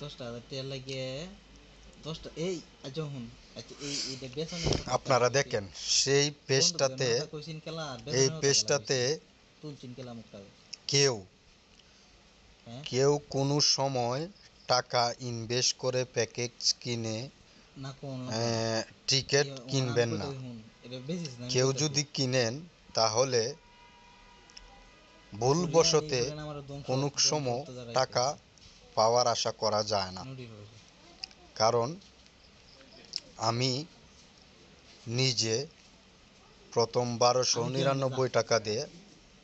10,000 টাকা লাগিয়ে 10টা এই যখন আচ্ছা এইটা আপনারা দেখেন সেই পেজটাতে, কইছিন খেলা আর এই বেতনের কথা খেলা পেজটাতে তুলছিন খেলা মুখটা কেউ হ্যাঁ কেউ কোনো সময় টাকা ইনভেস্ট করে প্যাকেজ কিনে না কোন টিকিট আমি কিনবেন কইতে না। শুন এটা বেসিস না আমি কেউ কইতাছি যদি কিনেন তাহলে করিয়ান এই ভুলবশতে করিয়ান আমার কোনো ধ্বংস সময় করতে টাকা দাঁড়াইছে পাওয়ার আশা করা যায় না। নুডি হয়েছে কারণ আমি নিজে প্রথম আমি কি হয় না 1299 টাকা দিয়ে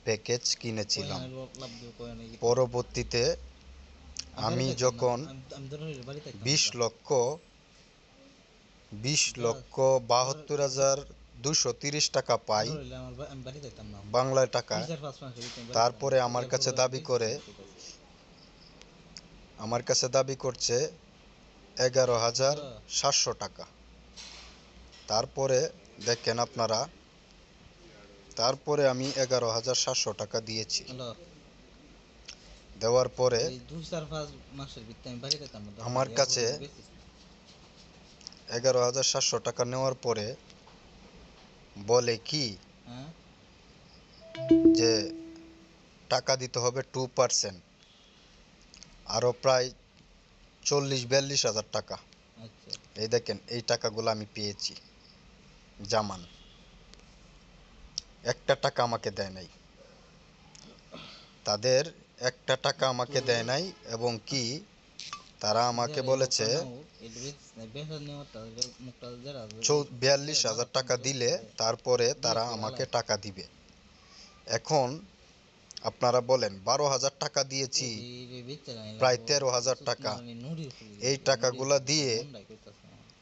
প্যাকেজ কিনেছিলাম। কয়ানের লাভ দিব কয়ানে পরবর্তীতে আমি বাড়ি আমি থাকতাম না যখন আমি ধরুন বাড়ি থাকতাম না 20 লক্ষ জাস্ট 72,230 টাকা পাই ধরুন আমি বাড়ি থাকতাম না বাংলায় টাকায়। 3-4 মাসের ভিতরে আমি বাড়ি থাকতাম তারপরে না আমার এরপর কাছে দাবি করে, আমার কাছে দাবি করছে 11,700 টাকা। তারপরে দেখেন আপনারা, তারপরে আমি 11,700 টাকা দিয়েছি। হ্যালো দেওয়ার পরে এই 2-4-5 মাসের ভিতরে আমি বাড়ি থাকতাম না আমার কাছে 11,700 টাকা নেওয়ার পরে বলে কি হ্যাঁ যে টাকা দিতে হবে 2%, আরও প্রায় 40-42 হাজার টাকা। আচ্ছা এই দেখেন এই টাকাগুলো আমি পেয়েছি জামান, একটা টাকা আমাকে দেয় নাই, তাদের একটা টাকা আমাকে দেয় নাই। এবং কি তারা আমাকে বলেছে 42,000 টাকা দিলে তারপরে তারা আমাকে টাকা দিবে। এখন আপনারা বলেন 12,000 টাকা দিয়েছি, প্রায় 13,000 টাকা। এই টাকাগুলা দিয়ে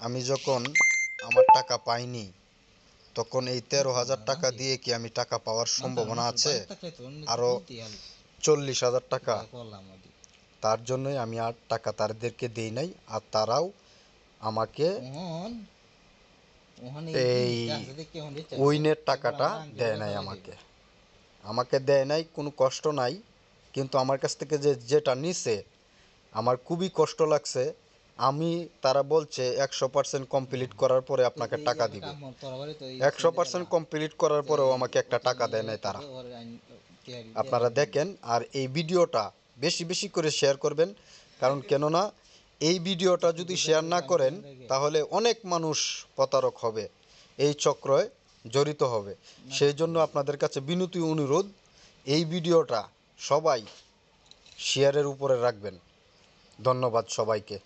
আমি যখন আমার টাকা পাইনি, তখন এই 13,000 টাকা দিয়ে কি আমি টাকা পাওয়ার সম্ভাবনা আছে? আরও 40,000 টাকা। তার জন্যই আমি আর টাকা তাদেরকে দেই নাই, আর তারাও আমাকে এই উইনের টাকাটা দেয় নাই। আমাকে দেয় নাই, কোনো কষ্ট নাই। কিন্তু আমার কাছ থেকে যেটা নিছে আমার খুবই কষ্ট লাগছে। তারা বলছে 100% কমপ্লিট করার পরে আপনাকে টাকা দিবে। 100% কমপ্লিট করার পরেও আমাকে একটা টাকা দেয় নাই তারা। আপনারা দেখেন, আর এই ভিডিওটা বেশি বেশি করে শেয়ার করবেন। কারণ কেননা এই ভিডিওটা যদি শেয়ার না করেন তাহলে অনেক মানুষ প্রতারক হবে, এই চক্রে জড়িত হবে। সেই জন্য আপনাদের কাছে বিনীত অনুরোধ, এই ভিডিওটা সবাই শেয়ারের উপরে রাখবেন। ধন্যবাদ সবাইকে।